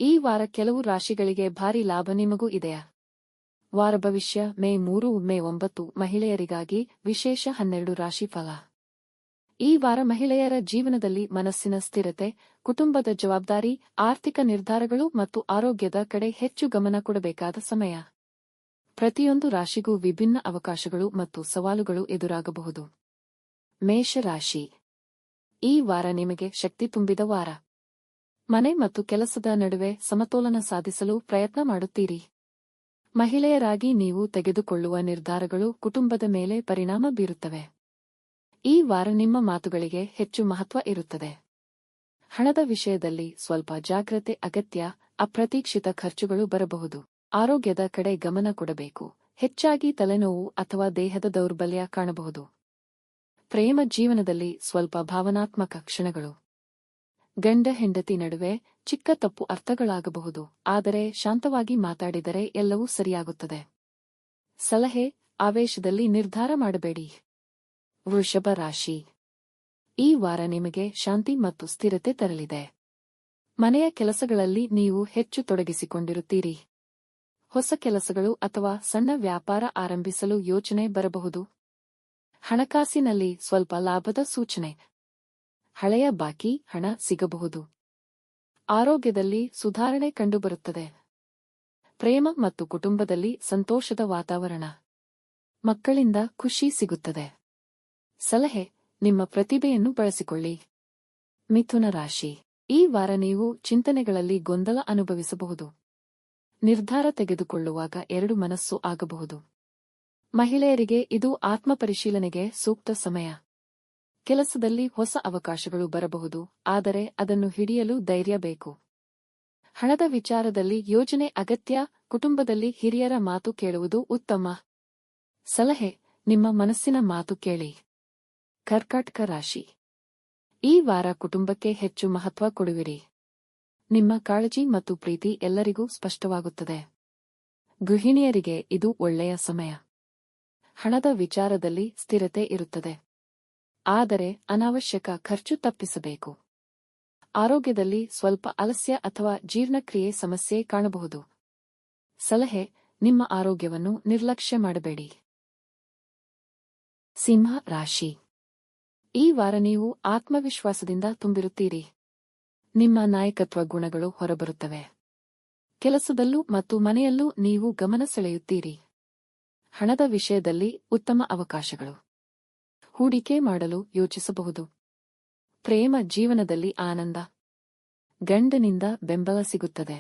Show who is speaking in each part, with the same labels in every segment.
Speaker 1: ಈ ವಾರ ಕೆಲವು ರಾಶಿಗಳಿಗೆ ಭಾರಿ ಲಾಭ ನಿಮಗೂ ಇದೆಯಾ? ವಾರ ಭವಿಷ್ಯ ಮೇ 3 ಮೇ 9 ಮಹಿಳೆಯರಿಗಾಗಿ ವಿಶೇಷ 12 ರಾಶಿ ಫಲ. ಈ ವಾರ ಮಹಿಳೆಯರ ಜೀವನದಲ್ಲಿ ಮನಸ್ಸಿನ ಸ್ಥಿರತೆ, ಕುಟುಂಬದ ಜವಾಬ್ದಾರಿ, ಆರ್ಥಿಕ ನಿರ್ಧಾರಗಳು ಮತ್ತು ಆರೋಗ್ಯದ ಕಡೆ ಹೆಚ್ಚು ಗಮನ ಕೊಡಬೇಕಾದ ಸಮಯ. ಪ್ರತಿಯೊಂದು ರಾಶಿಗೂ ವಿಭಿನ್ನ ಅವಕಾಶಗಳು ಮತ್ತು ಸವಾಲುಗಳು ಎದುರಾಗಬಹುದು. ಮೇಷರಾಶಿ. ಈ ವಾರ ನಿಮಗೆ ಶಕ್ತಿ ತುಂಬಿದ ವಾರ. ಮನೆ ಮತ್ತು ಕೆಲಸದ ನಡುವೆ ಸಮತೋಲನ ಸಾಧಿಸಲು ಪ್ರಯತ್ನ ಮಾಡುತ್ತೀರಿ. ಮಹಿಳೆಯರಾಗಿ ನೀವು ತೆಗೆದುಕೊಳ್ಳುವ ನಿರ್ಧಾರಗಳು ಕುಟುಂಬದ ಮೇಲೆ ಪರಿಣಾಮ ಬೀರುತ್ತವೆ. ಈ ವಾರ ನಿಮ್ಮ ಮಾತುಗಳಿಗೆ ಹೆಚ್ಚು ಮಹತ್ವ ಇರುತ್ತದೆ. ಹಣದ ವಿಷಯದಲ್ಲಿ ಸ್ವಲ್ಪ ಜಾಗ್ರತೆ ಅಗತ್ಯ, ಅಪ್ರತೀಕ್ಷಿತ ಖರ್ಚುಗಳು ಬರಬಹುದು. ಆರೋಗ್ಯದ ಕಡೆ ಗಮನ ಕೊಡಬೇಕು, ಹೆಚ್ಚಾಗಿ ತಲೆನೋವು ಅಥವಾ ದೇಹದ ದೌರ್ಬಲ್ಯ ಕಾಣಬಹುದು. ಪ್ರೇಮ ಜೀವನದಲ್ಲಿ ಸ್ವಲ್ಪ ಭಾವನಾತ್ಮಕ ಕ್ಷಣಗಳು. ಗಂಡ ಹೆಂಡತಿ ನಡುವೆ ಚಿಕ್ಕ ತಪ್ಪು ಅರ್ಥಗಳಾಗಬಹುದು, ಆದರೆ ಶಾಂತವಾಗಿ ಮಾತಾಡಿದರೆ ಎಲ್ಲವೂ ಸರಿಯಾಗುತ್ತದೆ. ಸಲಹೆ: ಆವೇಶದಲ್ಲಿ ನಿರ್ಧಾರ ಮಾಡಬೇಡಿ. ವೃಷಭ ರಾಶಿ. ಈ ವಾರ ನಿಮಗೆ ಶಾಂತಿ ಮತ್ತು ಸ್ಥಿರತೆ ತರಲಿದೆ. ಮನೆಯ ಕೆಲಸಗಳಲ್ಲಿ ನೀವು ಹೆಚ್ಚು ತೊಡಗಿಸಿಕೊಂಡಿರುತ್ತೀರಿ. ಹೊಸ ಕೆಲಸಗಳು ಅಥವಾ ಸಣ್ಣ ವ್ಯಾಪಾರ ಆರಂಭಿಸಲು ಯೋಚನೆ ಬರಬಹುದು. ಹಣಕಾಸಿನಲ್ಲಿ ಸ್ವಲ್ಪ ಲಾಭದ ಸೂಚನೆ. ಹಳೆಯ ಬಾಕಿ ಹಣ ಸಿಗಬಹುದು. ಆರೋಗ್ಯದಲ್ಲಿ ಸುಧಾರಣೆ ಕಂಡುಬರುತ್ತದೆ. ಪ್ರೇಮ ಮತ್ತು ಕುಟುಂಬದಲ್ಲಿ ಸಂತೋಷದ ವಾತಾವರಣ. ಮಕ್ಕಳಿಂದ ಖುಷಿ ಸಿಗುತ್ತದೆ. ಸಲಹೆ: ನಿಮ್ಮ ಪ್ರತಿಭೆಯನ್ನು ಬಳಸಿಕೊಳ್ಳಿ. ಮಿಥುನ ರಾಶಿ. ಈ ವಾರ ನೀವು ಚಿಂತನೆಗಳಲ್ಲಿ ಗೊಂದಲ ಅನುಭವಿಸಬಹುದು. ನಿರ್ಧಾರ ತೆಗೆದುಕೊಳ್ಳುವಾಗ ಎರಡು ಮನಸ್ಸು ಆಗಬಹುದು. ಮಹಿಳೆಯರಿಗೆ ಇದು ಆತ್ಮಪರಿಶೀಲನೆಗೆ ಸೂಕ್ತ ಸಮಯ. ಕೆಲಸದಲ್ಲಿ ಹೊಸ ಅವಕಾಶಗಳು ಬರಬಹುದು, ಆದರೆ ಅದನ್ನು ಹಿಡಿಯಲು ಧೈರ್ಯ ಬೇಕು. ಹಣದ ವಿಚಾರದಲ್ಲಿ ಯೋಜನೆ ಅಗತ್ಯ, ಕುಟುಂಬದಲ್ಲಿ ಹಿರಿಯರ ಮಾತು ಕೇಳುವುದು ಉತ್ತಮ. ಸಲಹೆ: ನಿಮ್ಮ ಮನಸ್ಸಿನ ಮಾತು ಕೇಳಿ. ಕರ್ಕಾಟಕ ರಾಶಿ. ಈ ವಾರ ಕುಟುಂಬಕ್ಕೆ ಹೆಚ್ಚು ಮಹತ್ವ ಕೊಡುವಿರಿ. ನಿಮ್ಮ ಕಾಳಜಿ ಮತ್ತು ಪ್ರೀತಿ ಎಲ್ಲರಿಗೂ ಸ್ಪಷ್ಟವಾಗುತ್ತದೆ. ಗೃಹಿಣಿಯರಿಗೆ ಇದು ಒಳ್ಳೆಯ ಸಮಯ. ಹಣದ ವಿಚಾರದಲ್ಲಿ ಸ್ಥಿರತೆ ಇರುತ್ತದೆ, ಆದರೆ ಅನಾವಶ್ಯಕ ಖರ್ಚು ತಪ್ಪಿಸಬೇಕು. ಆರೋಗ್ಯದಲ್ಲಿ ಸ್ವಲ್ಪ ಆಲಸ್ಯ ಅಥವಾ ಜೀರ್ಣಕ್ರಿಯೆ ಸಮಸ್ಯೆ ಕಾಣಬಹುದು. ಸಲಹೆ: ನಿಮ್ಮ ಆರೋಗ್ಯವನ್ನು ನಿರ್ಲಕ್ಷ್ಯ ಮಾಡಬೇಡಿ. ಸಿಂಹ ರಾಶಿ. ಈ ವಾರ ನೀವು ಆತ್ಮವಿಶ್ವಾಸದಿಂದ ತುಂಬಿರುತ್ತೀರಿ. ನಿಮ್ಮ ನಾಯಕತ್ವ ಗುಣಗಳು ಹೊರಬರುತ್ತವೆ. ಕೆಲಸದಲ್ಲೂ ಮತ್ತು ಮನೆಯಲ್ಲೂ ನೀವು ಗಮನ ಸೆಳೆಯುತ್ತೀರಿ. ಹಣದ ವಿಷಯದಲ್ಲಿ ಉತ್ತಮ ಅವಕಾಶಗಳು. ಹೂಡಿಕೆ ಮಾಡಲು ಯೋಚಿಸಬಹುದು. ಪ್ರೇಮ ಜೀವನದಲ್ಲಿ ಆನಂದ. ಗಂಡನಿಂದ ಬೆಂಬಲ ಸಿಗುತ್ತದೆ.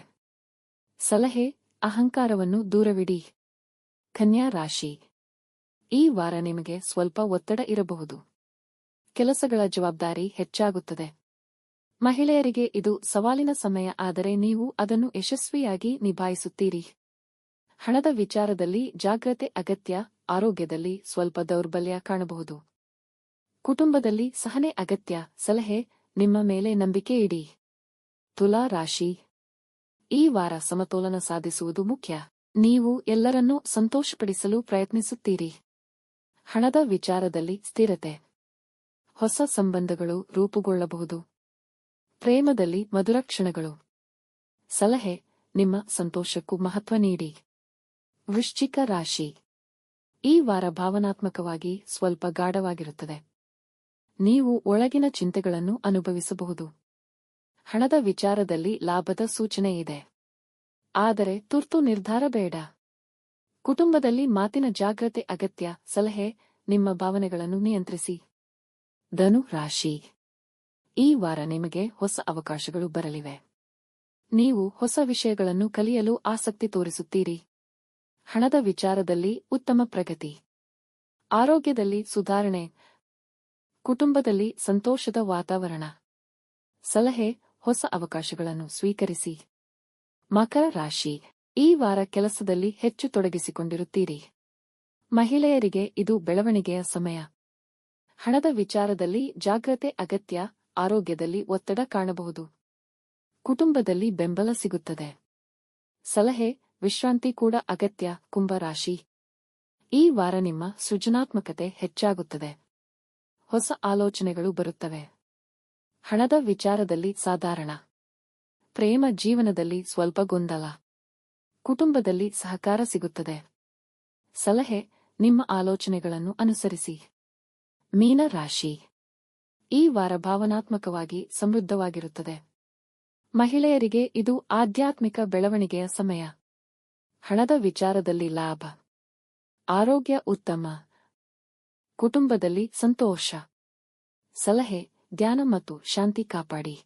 Speaker 1: ಸಲಹೆ: ಅಹಂಕಾರವನ್ನು ದೂರವಿಡಿ. ಕನ್ಯಾ ರಾಶಿ. ಈ ವಾರ ನಿಮಗೆ ಸ್ವಲ್ಪ ಒತ್ತಡ ಇರಬಹುದು. ಕೆಲಸಗಳ ಜವಾಬ್ದಾರಿ ಹೆಚ್ಚಾಗುತ್ತದೆ. ಮಹಿಳೆಯರಿಗೆ ಇದು ಸವಾಲಿನ ಸಮಯ, ಆದರೆ ನೀವು ಅದನ್ನು ಯಶಸ್ವಿಯಾಗಿ ನಿಭಾಯಿಸುತ್ತೀರಿ. ಹಣದ ವಿಚಾರದಲ್ಲಿ ಜಾಗ್ರತೆ ಅಗತ್ಯ, ಆರೋಗ್ಯದಲ್ಲಿ ಸ್ವಲ್ಪ ದೌರ್ಬಲ್ಯ ಕಾಣಬಹುದು. ಕುಟುಂಬದಲ್ಲಿ ಸಹನೆ ಅಗತ್ಯ. ಸಲಹೆ: ನಿಮ್ಮ ಮೇಲೆ ನಂಬಿಕೆ ಇಡಿ. ತುಲಾ ರಾಶಿ. ಈ ವಾರ ಸಮತೋಲನ ಸಾಧಿಸುವುದು ಮುಖ್ಯ. ನೀವು ಎಲ್ಲರನ್ನೂ ಸಂತೋಷಪಡಿಸಲು ಪ್ರಯತ್ನಿಸುತ್ತೀರಿ. ಹಣದ ವಿಚಾರದಲ್ಲಿ ಸ್ಥಿರತೆ. ಹೊಸ ಸಂಬಂಧಗಳು ರೂಪುಗೊಳ್ಳಬಹುದು. ಪ್ರೇಮದಲ್ಲಿ ಮಧುರ ಕ್ಷಣಗಳು. ಸಲಹೆ: ನಿಮ್ಮ ಸಂತೋಷಕ್ಕೂ ಮಹತ್ವ ನೀಡಿ. ವೃಶ್ಚಿಕ ರಾಶಿ. ಈ ವಾರ ಭಾವನಾತ್ಮಕವಾಗಿ ಸ್ವಲ್ಪ ಗಾಢವಾಗಿರುತ್ತದೆ. ನೀವು ಒಳಗಿನ ಚಿಂತೆಗಳನ್ನು ಅನುಭವಿಸಬಹುದು. ಹಣದ ವಿಚಾರದಲ್ಲಿ ಲಾಭದ ಸೂಚನೆ ಇದೆ, ಆದರೆ ತುರ್ತು ನಿರ್ಧಾರ ಬೇಡ. ಕುಟುಂಬದಲ್ಲಿ ಮಾತಿನ ಜಾಗ್ರತೆ ಅಗತ್ಯ. ಸಲಹೆ: ನಿಮ್ಮ ಭಾವನೆಗಳನ್ನು ನಿಯಂತ್ರಿಸಿ. ಧನು ರಾಶಿ. ಈ ವಾರ ನಿಮಗೆ ಹೊಸ ಅವಕಾಶಗಳು ಬರಲಿವೆ. ನೀವು ಹೊಸ ವಿಷಯಗಳನ್ನು ಕಲಿಯಲು ಆಸಕ್ತಿ ತೋರಿಸುತ್ತೀರಿ. ಹಣದ ವಿಚಾರದಲ್ಲಿ ಉತ್ತಮ ಪ್ರಗತಿ. ಆರೋಗ್ಯದಲ್ಲಿ ಸುಧಾರಣೆ. ಕುಟುಂಬದಲ್ಲಿ ಸಂತೋಷದ ವಾತಾವರಣ. ಸಲಹೆ: ಹೊಸ ಅವಕಾಶಗಳನ್ನು ಸ್ವೀಕರಿಸಿ. ಮಕರ ರಾಶಿ. ಈ ವಾರ ಕೆಲಸದಲ್ಲಿ ಹೆಚ್ಚು ತೊಡಗಿಸಿಕೊಂಡಿರುತ್ತೀರಿ. ಮಹಿಳೆಯರಿಗೆ ಇದು ಬೆಳವಣಿಗೆಯ ಸಮಯ. ಹಣದ ವಿಚಾರದಲ್ಲಿ ಜಾಗ್ರತೆ ಅಗತ್ಯ, ಆರೋಗ್ಯದಲ್ಲಿ ಒತ್ತಡ ಕಾಣಬಹುದು. ಕುಟುಂಬದಲ್ಲಿ ಬೆಂಬಲ ಸಿಗುತ್ತದೆ. ಸಲಹೆ: ವಿಶ್ರಾಂತಿ ಕೂಡ ಅಗತ್ಯ. ಕುಂಭ ರಾಶಿ. ಈ ವಾರ ನಿಮ್ಮ ಸೃಜನಾತ್ಮಕತೆ ಹೆಚ್ಚಾಗುತ್ತದೆ. ಹೊಸ ಆಲೋಚನೆಗಳು ಬರುತ್ತವೆ. ಹಣದ ವಿಚಾರದಲ್ಲಿ ಸಾಧಾರಣ. ಪ್ರೇಮ ಜೀವನದಲ್ಲಿ ಸ್ವಲ್ಪ ಗೊಂದಲ. ಕುಟುಂಬದಲ್ಲಿ ಸಹಕಾರ ಸಿಗುತ್ತದೆ. ಸಲಹೆ: ನಿಮ್ಮ ಆಲೋಚನೆಗಳನ್ನು ಅನುಸರಿಸಿ. ಮೀನ ರಾಶಿ: ಈ ವಾರ ಭಾವನಾತ್ಮಕವಾಗಿ ಸಮೃದ್ಧವಾಗಿರುತ್ತದೆ. ಮಹಿಳೆಯರಿಗೆ ಇದು ಆಧ್ಯಾತ್ಮಿಕ ಬೆಳವಣಿಗೆಯ ಸಮಯ. ಹಣದ ವಿಚಾರದಲ್ಲಿ ಲಾಭ. ಆರೋಗ್ಯ ಉತ್ತಮ. ಕುಟುಂಬದಲ್ಲಿ ಸಂತೋಷ. ಸಲಹೆ: ಧ್ಯಾನ ಮತ್ತು ಶಾಂತಿ ಕಾಪಾಡಿ.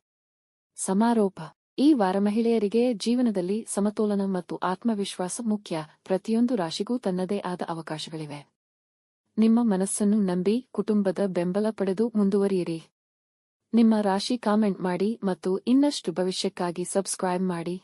Speaker 1: ಸಮಾರೋಪ: ಈ ವಾರ ಮಹಿಳೆಯರಿಗೆ ಜೀವನದಲ್ಲಿ ಸಮತೋಲನ ಮತ್ತು ಆತ್ಮವಿಶ್ವಾಸ ಮುಖ್ಯ. ಪ್ರತಿಯೊಂದು ರಾಶಿಗೂ ತನ್ನದೇ ಆದ ಅವಕಾಶಗಳಿವೆ. ನಿಮ್ಮ ಮನಸ್ಸನ್ನು ನಂಬಿ ಕುಟುಂಬದ ಬೆಂಬಲ ಪಡೆದು ಮುಂದುವರಿಯಿರಿ. ನಿಮ್ಮ ರಾಶಿ ಕಾಮೆಂಟ್ ಮಾಡಿ ಮತ್ತು ಇನ್ನಷ್ಟು ಭವಿಷ್ಯಕ್ಕಾಗಿ ಸಬ್ಸ್ಕ್ರೈಬ್ ಮಾಡಿ.